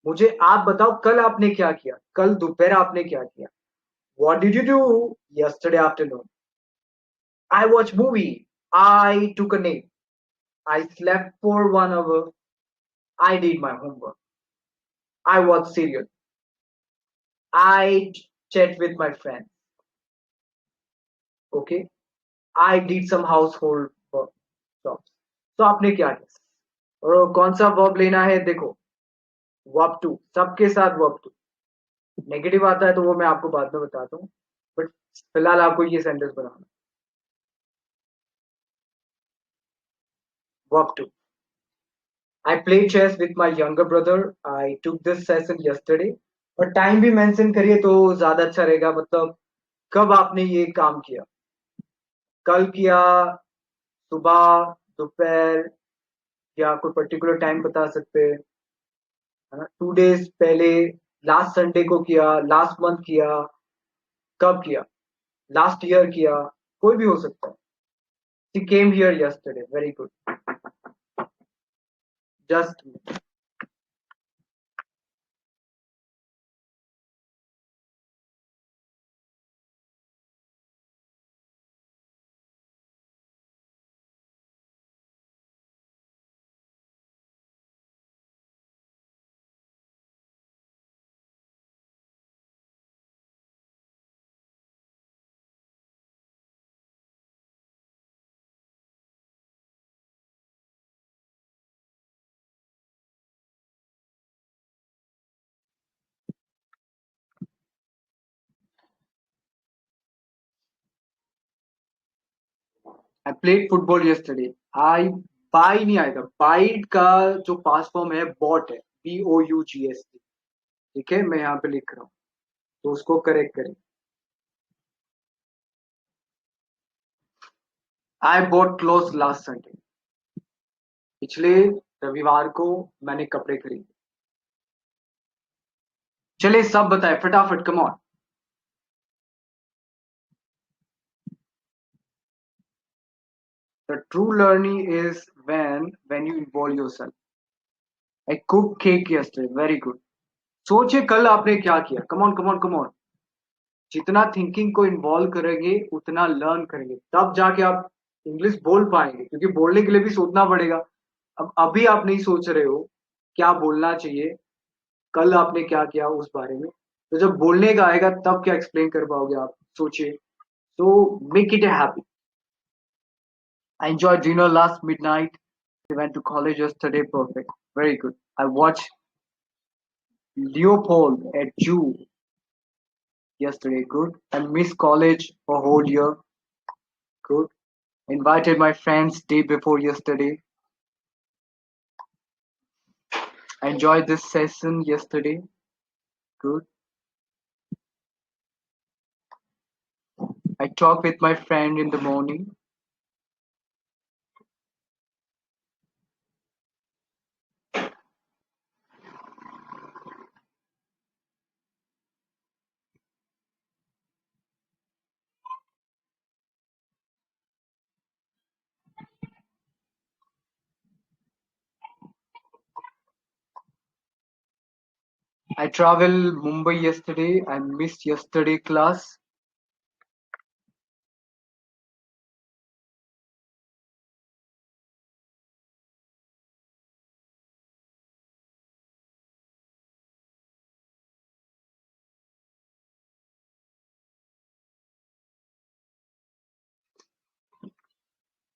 मुझे आप बताओ कल आपने क्या किया, कल दोपहर आपने क्या किया। What did you do yesterday afternoon? I watch movie, I took a nap, I slept for 1 hour, I did my homework, I watched serial, I chat with my friends, okay, I did some household work jobs। तो आपने क्या किया, और कौन सा वर्ब लेना है, देखो वर्ब टू, सबके साथ वर्ब टू। नेगेटिव आता है तो वो मैं आपको बाद में बताता हूँ, बट फिलहाल आपको ये सेंटेंस बनाना। Verb two, I play chess with my younger brother, I took this session yesterday. और टाइम भी मेंशन करिए तो ज्यादा अच्छा रहेगा, मतलब कब आपने ये काम किया, कल किया, सुबह, दोपहर, या कोई पर्टिकुलर टाइम बता सकते हैं, है ना, 2 डेज पहले, लास्ट संडे को किया, लास्ट मंथ किया, कब किया, लास्ट ईयर किया, कोई भी हो सकता है। She came here yesterday, very good, just. I played football yesterday, I, by नहीं आएगा, बाइट का जो पास फॉर्म है बॉट है, BOUGST। ठीक है, मैं यहाँ पे लिख रहा हूँ, तो उसको करेक्ट करें। I bought cloth last Sunday, पिछले रविवार को मैंने कपड़े खरीदे। चलिए सब बताए फटाफट, come on. The true learning is when you involve yourself. I cooked cake yesterday. Very good. सोचिए कल आपने क्या किया, come on come on come on. जितना थिंकिंग को इन्वॉल्व करेंगे उतना लर्न करेंगे, तब जाके आप इंग्लिश बोल पाएंगे, क्योंकि बोलने के लिए भी सोचना पड़ेगा। अब अभी आप नहीं सोच रहे हो क्या बोलना चाहिए, कल आपने क्या किया उस बारे में, तो जब बोलने का आएगा तब क्या एक्सप्लेन कर पाओगे आप, सोचिए। तो make it a habit. I enjoyed dinner last midnight. We went to college yesterday. Perfect. Very good. I watched Leopold at Jew yesterday. Good. I missed college for whole year. Good. Invited my friends day before yesterday. I enjoyed this session yesterday. Good. I talked with my friend in the morning. I traveled Mumbai yesterday. I missed yesterday class.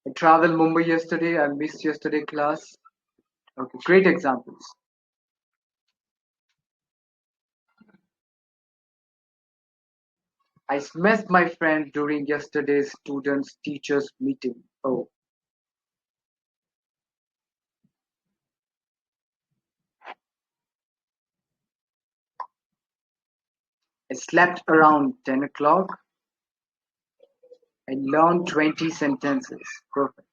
I traveled Mumbai yesterday. I missed yesterday class. Okay, great examples. I smashed my friend during yesterday's students teachers meeting. Oh, I slept around 10 o'clock. I learned 20 sentences. Perfect.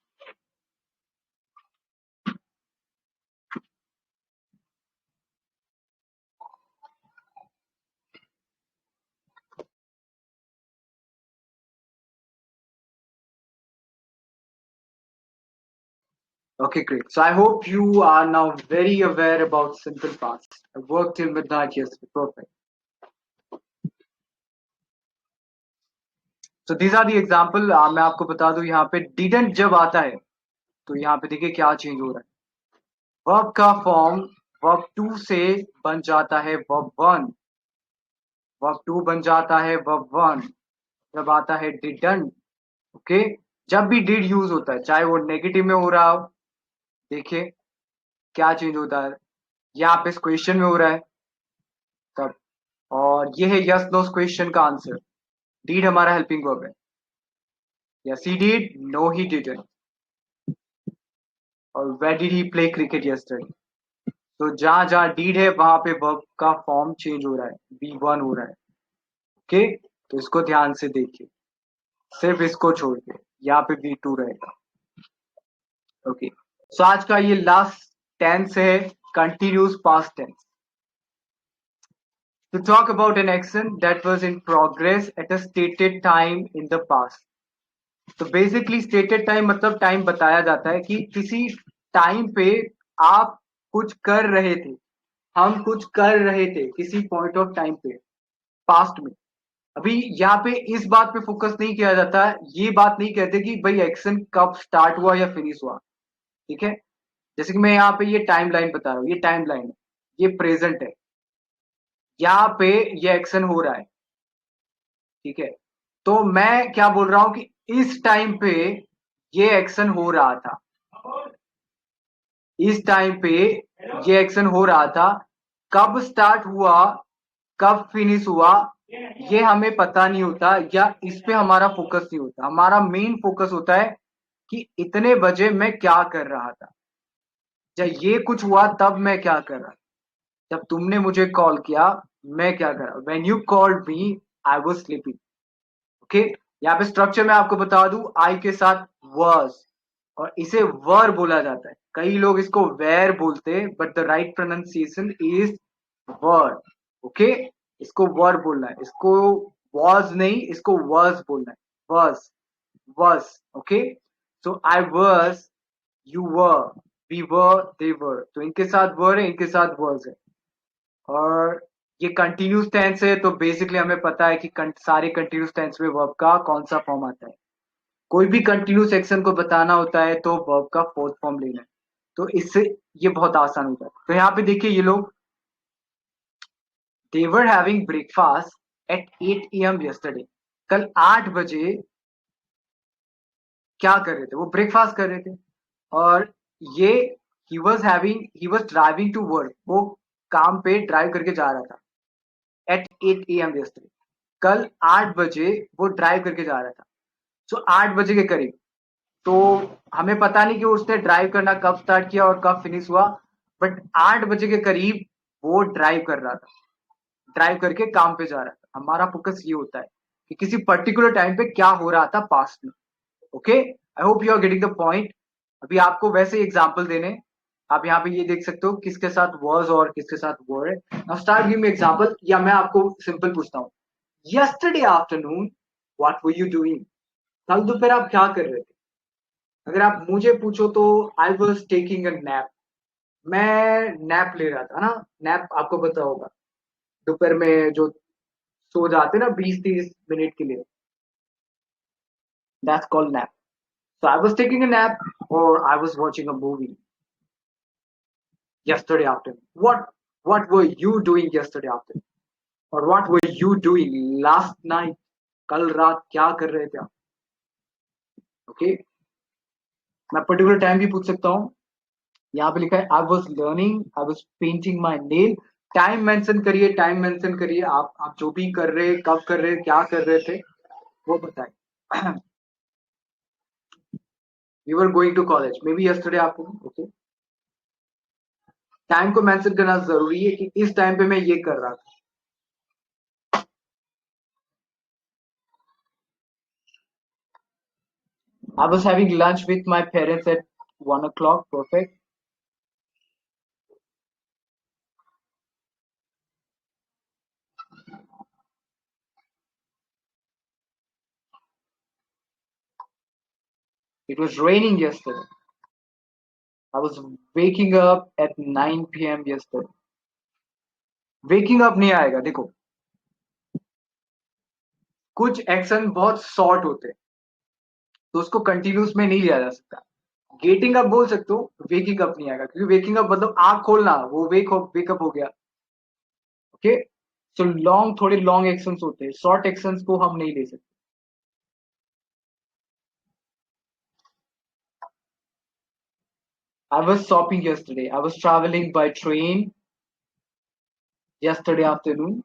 Okay, great. So I hope you are now very aware about simple past. I worked till midnight yesterday. Perfect. So these are the example. मैं आपको बता दूं यहाँ पे didn't जब आता है तो यहाँ पे देखिए क्या चेंज हो रहा है. वर्ब का फॉर्म वर्ब टू से बन जाता है वर्ब वन. वर्ब टू बन जाता है वर्ब वन. जब आता है डिडंट. ओके. जब भी डिड यूज होता है चाहे वो नेगेटिव में हो रहा हो. देखिए क्या चेंज होता है. यहाँ पे क्वेश्चन में हो रहा है तब. और ये है यस नो क्वेश्चन का आंसर. डिड हमारा हेल्पिंग वर्ब है. Yes he did. No he didn't. और where did he play cricket yesterday. तो जहां जहां डीड है वहां पे वर्ब का फॉर्म चेंज हो रहा है. बी वन हो रहा है. ओके. तो इसको ध्यान से देखिए. सिर्फ इसको छोड़ के यहाँ पे बी टू रहेगा. ओके. सो आज का ये लास्ट टेंस है continuous past tense. To talk about an action that was in progress at a stated time in the past. तो बेसिकली स्टेटेड टाइम मतलब टाइम बताया जाता है कि किसी टाइम पे आप कुछ कर रहे थे. हम कुछ कर रहे थे किसी पॉइंट ऑफ टाइम पे पास्ट में. अभी यहाँ पे इस बात पे फोकस नहीं किया जाता. ये बात नहीं कहते कि भाई एक्शन कब स्टार्ट हुआ या फिनिश हुआ. ठीक है. जैसे कि मैं यहाँ पे ये टाइम लाइन बता रहा हूँ. ये टाइम लाइन है. ये प्रेजेंट है. यहाँ पे ये एक्शन हो रहा है. ठीक है. तो मैं क्या बोल रहा हूं कि इस टाइम पे ये एक्शन हो रहा था. इस टाइम पे ये एक्शन हो रहा था. कब स्टार्ट हुआ कब फिनिश हुआ ये हमें पता नहीं होता या इस पे हमारा फोकस नहीं होता. हमारा मेन फोकस होता है कि इतने बजे मैं क्या कर रहा था. जब ये कुछ हुआ तब मैं क्या कर रहा था. जब तुमने मुझे कॉल किया मैं क्या कर रहा. When you called me I was sleeping. Okay. यहाँ पे स्ट्रक्चर में आपको बता दूं आई के साथ was. और इसे वर बोला जाता है. कई लोग इसको वेर बोलते हैं but the right pronunciation is were. Okay. इसको वर बोलना है. इसको was नहीं इसको was बोलना है. was. Okay. So I was you were we were they were. तो इनके साथ वर है इनके साथ was है. और ये कंटिन्यूस टेंस है तो बेसिकली हमें पता है कि सारे कंटिन्यूस टेंस में वर्ब का कौन सा फॉर्म आता है. कोई भी कंटिन्यूस एक्शन को बताना होता है तो वर्ब का फोर्थ फॉर्म लेना है. तो इससे ये बहुत आसान होता है. तो यहाँ पे देखिए ये लोग they were having breakfast at 8 a.m. yesterday. कल 8 बजे क्या कर रहे थे. वो ब्रेकफास्ट कर रहे थे. और ये he was driving to work. वो काम पे ड्राइव करके जा रहा था. At 8 a.m. yesterday. कल 8 बजे वो ड्राइव करके जा रहा था. सो 8 बजे के करीब. तो हमें पता नहीं कि उसने ड्राइव करना कब स्टार्ट किया और कब फिनिश हुआ. बट 8 बजे के करीब वो ड्राइव कर रहा था. ड्राइव करके काम पे जा रहा था. हमारा फोकस ये होता है कि किसी पर्टिकुलर टाइम पे क्या हो रहा था पास्ट में. Okay. I hope you are getting the point. अभी आपको वैसे एग्जाम्पल देने. आप यहाँ पे ये देख सकते हो किसके साथ was और किसके साथ were है. Now start give me example. या मैं आपको सिंपल पूछता हूँ. Yesterday afternoon what were you doing. कल दोपहर आप क्या कर रहे थे. अगर आप मुझे पूछो तो I was taking a nap. मैं नैप ले रहा था ना. नैप आपको पता होगा दोपहर में जो सो जाते ना 20-30 मिनट के लिए. That's called nap. So I was taking a nap or I was watching a movie yesterday afternoon. What were you doing yesterday afternoon? Or what were you doing last night? कल रात क्या कर रहे थे आप. ओके. मैं पर्टिकुलर टाइम भी पूछ सकता हूँ. यहाँ पे लिखा है I was learning I was painting my nail. Time mention करिए. टाइम मेंशन करिए. आप जो भी कर रहे कब कर रहे क्या कर रहे थे वो बताएं. We were going to college. Maybe yesterday afternoon. Okay. Time को मेंशन करना जरूरी है कि इस टाइम पे मैं ये कर रहा था. I was having lunch with my parents at 1 o'clock. Perfect. It was raining yesterday. I was waking up at 9 p.m. yesterday. Waking up नहीं आएगा देखो. कुछ एक्शन बहुत शॉर्ट होते हैं तो उसको कंटिन्यूस में नहीं लिया जा सकता. गेटिंग अप बोल सकते हो, वेकिंग अप नहीं आएगा क्योंकि वेकिंग अप मतलब आंख खोलना, वो वेकअप हो गया. ओके. सो लॉन्ग, थोड़े लॉन्ग एक्शंस होते हैं, शॉर्ट एक्शंस को हम नहीं ले सकते. I was shopping yesterday. I was traveling by train yesterday afternoon.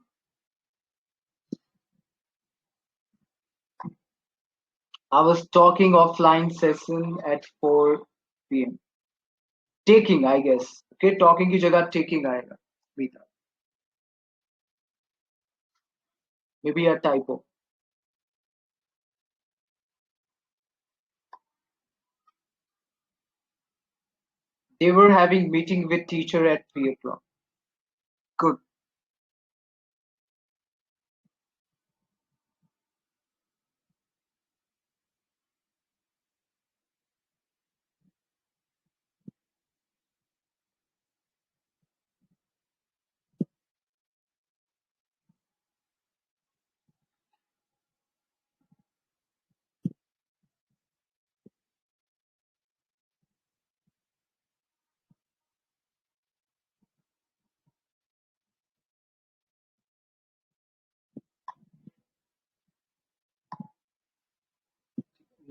I was talking offline session at 4 p.m. Taking, I guess. Okay, talking की जगह taking आएगा. Meeta. Maybe a typo. They were having meeting with teacher at 3 o'clock. Good.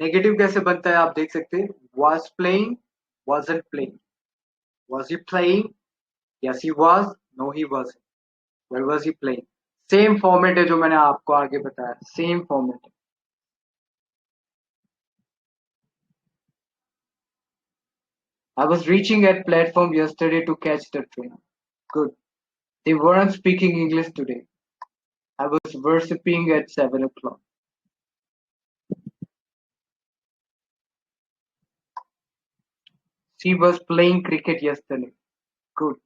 Negative कैसे बनता है आप देख सकते हैं. Was playing, wasn't playing. Was he playing? Yes, he was. No, he wasn't. Where was he playing? Same format है जो मैंने आपको आगे बताया, सेम फॉर्मेट है. I was reaching at platform yesterday to catch the train. Good. They weren't speaking English today. I was worshipping at 7 o'clock. She was playing cricket yesterday. Good.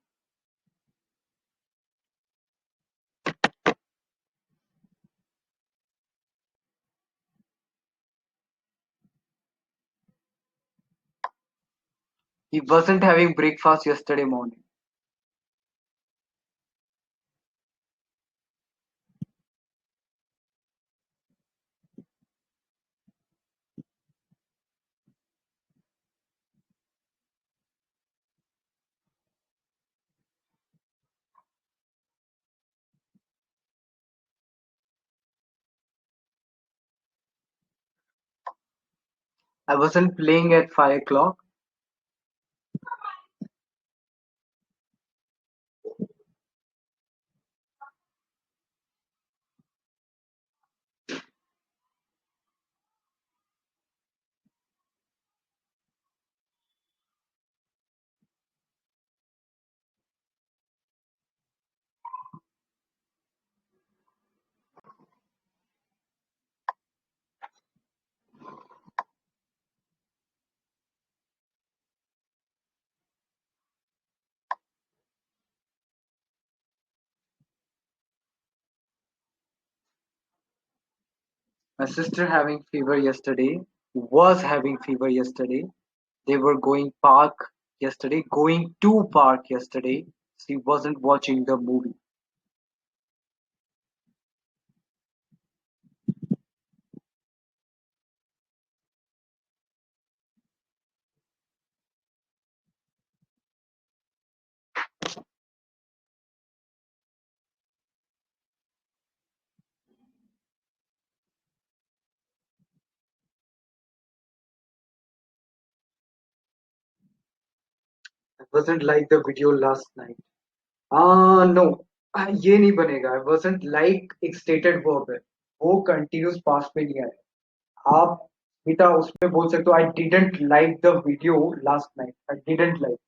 He wasn't having breakfast yesterday morning. I wasn't playing at 5 o'clock. My sister having fever yesterday, was having fever yesterday. They were going park yesterday, going to park yesterday. She wasn't watching the movie. I wasn't like the video last night. No. ये नहीं बनेगा. I wasn't like एक stated verb है. वो continuous past में नहीं आएगा. आप बेटा उसमें बोल सकते हो I didn't like the video last night. I didn't like.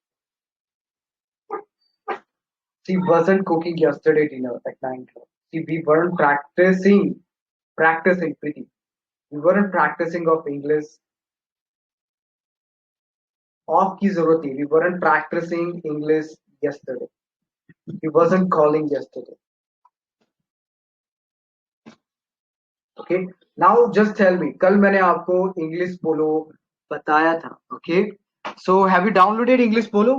She wasn't cooking yesterday dinner at 9 o'clock. See, we weren't practicing. Practicing, pretty. We weren't practicing of English of की जरूरत थी. We weren't practicing English yesterday. He wasn't calling yesterday. Okay. Now just tell me. कल मैंने आपको English Polo बताया था. Okay. So have you downloaded English Polo?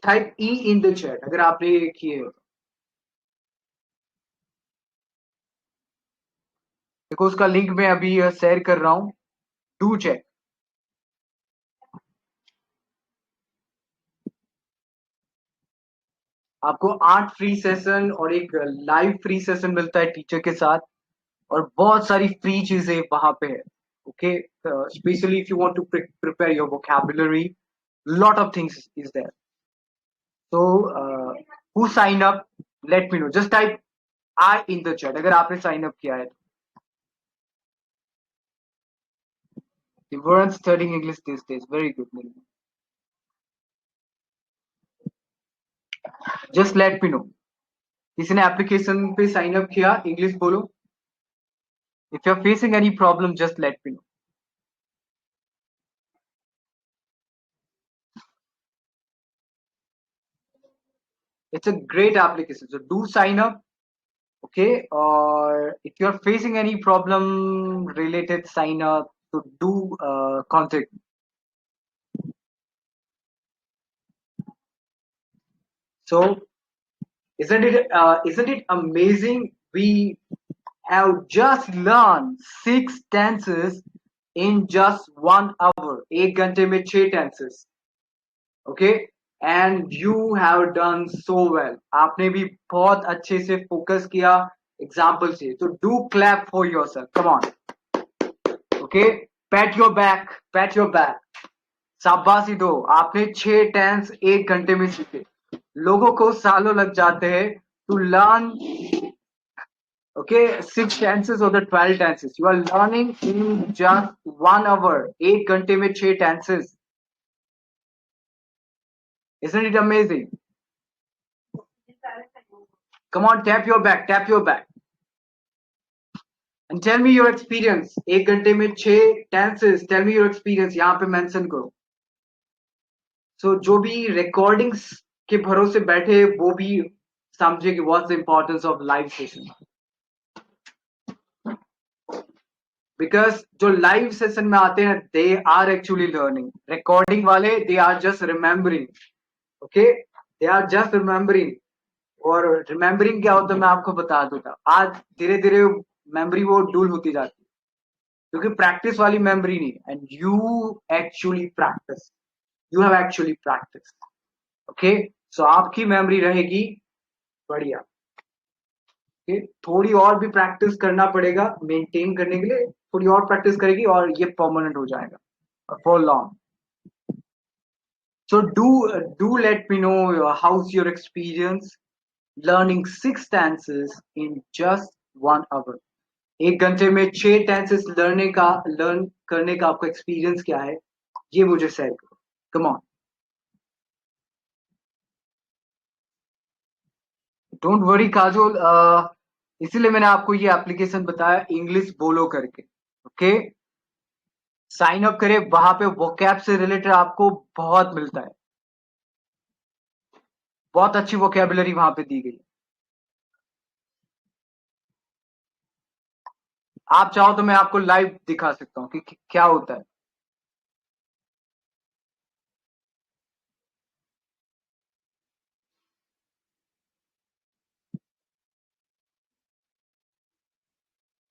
Type E in the chat अगर आपने ये किए हो. देखो उसका लिंक मैं अभी शेयर कर रहा हूँ. Do check. आपको 8 फ्री सेशन और एक लाइव फ्री सेशन मिलता है टीचर के साथ, और बहुत सारी फ्री चीजें वहां पे है. Okay. Specially if you want to prepare your vocabulary, lot of things is there. So who sign up, let me know. Just type I in the chat अगर आपने sign up किया है. You weren't studying English these days. Very good. Nirmal. Just let me know. किसी ने एप्लीकेशन पे साइन अप किया? इंग्लिश बोलो. If you're facing any problem, just let me know. It's a great application. So do sign up. Okay. Or if you're facing any problem related sign up, so do contact me. So isn't it amazing? We have just learned 6 tenses in just 1 hour. 1 घंटे में 6 tenses. Okay. And you have done so well. आपने भी बहुत अच्छे से फोकस किया एग्जाम्पल से. तो do clap for yourself. Come on. Okay. Pat your back. Pat your back. शाबाशी दो. आपने 6 टेंस 1 घंटे में सीखे. लोगों को सालों लग जाते हैं to learn. Okay, 6 tenses or the 12 tenses. You are learning in just 1 hour. 1 घंटे में 6 tenses. Isn't it amazing? Come on, tap your back. Tap your back. And tell me your experience. 1 घंटे में 6 tenses. Tell me your experience. यहाँ पे mention करो. So जो भी recordings के भरोसे बैठे वो भी समझे कि what's the importance of live session. Because जो live session में आते हैं they are actually learning. Recording वाले they are just remembering. Okay, they are just remembering. और रिमेम्बरिंग क्या होता है मैं आपको बता दूंगा. आज धीरे धीरे मेमोरी वो डूल होती जाती है क्योंकि प्रैक्टिस वाली मेमोरी नहीं. And you actually practice. You have actually practice. Okay. So आपकी मेमोरी रहेगी बढ़िया. okay? थोड़ी और भी प्रैक्टिस करना पड़ेगा मेंटेन करने के लिए. थोड़ी और प्रैक्टिस करेगी और ये परमानेंट हो जाएगा for long. So do let me know how's your experience learning 6 tenses in just 1 hour. 1 घंटे में 6 tenses लर्न करने का आपका एक्सपीरियंस क्या है ये मुझे शेयर करो. Come on. Don't worry Kajol. इसीलिए मैंने आपको ये एप्लीकेशन बताया इंग्लिश बोलो करके. ओके. साइन अप करें. वहां पे वोकैब से रिलेटेड आपको बहुत मिलता है. बहुत अच्छी वोकैबुलरी वहां पे दी गई है. आप चाहो तो मैं आपको लाइव दिखा सकता हूँ कि क्या होता है.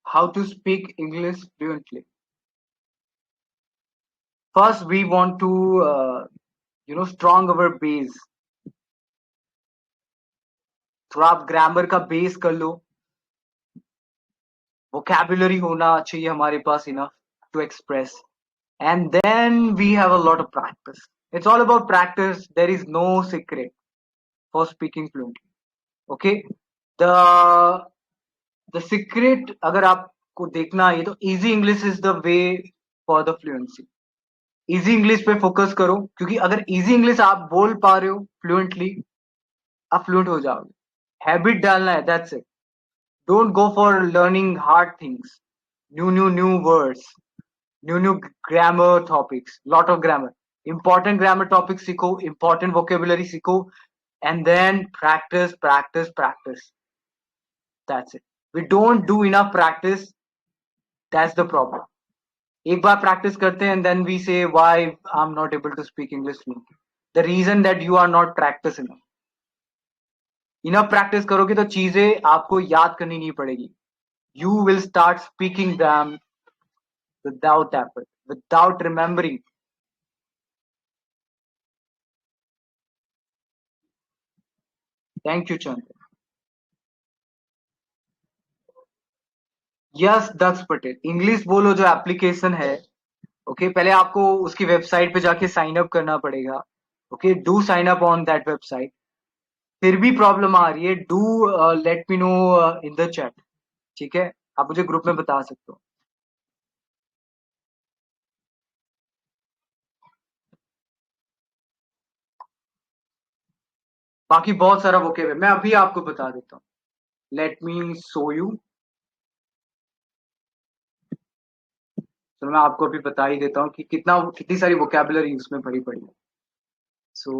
How to speak English fluently. First, we want to, strong our base. थोड़ा आप ग्रामर का बेस कर लो. वोकैबुलरी होना चाहिए हमारे पास enough to express. And then we have a lot of practice. It's all about practice. There is no secret for speaking fluently. Okay. The secret अगर आपको देखना है तो easy English is the way for the fluency. Easy English पे फोकस करो क्योंकि अगर इजी इंग्लिश आप बोल पा रहे हो फ्लुएंटली आप फ्लुएंट हो जाओगे. हैबिट डालना है. That's it. Don't go for learning hard things. New words, new grammar topics, lot of grammar, important grammar topics सीखो, इंपॉर्टेंट वोकेबुलरी सीखो, and then practice, practice, practice. That's it. We don't do enough practice. That's the problem. एक बार practice करते हैं and then we say why I'm not able to speak English fluently. The reason that you are not practice enough. Enough practice करोगे तो चीजें आपको याद करनी नहीं पड़ेगी. You will start speaking them without effort, without remembering. Thank you, Chandra. Yes Daksh Patel, English बोलो जो एप्लीकेशन है. ओके, पहले आपको उसकी वेबसाइट पे जाके साइन अप करना पड़ेगा. Okay, do sign up on that website. फिर भी प्रॉब्लम आ रही है, do let me know in the chat. ठीक है, आप मुझे ग्रुप में बता सकते हो. बाकी बहुत सारा वोकेब है, मैं अभी आपको बता देता हूँ. Let me show you. तो मैं आपको अभी बता ही देता हूँ कि कितनी सारी वोकेबुलरी उसमें भरी पड़ी है. सो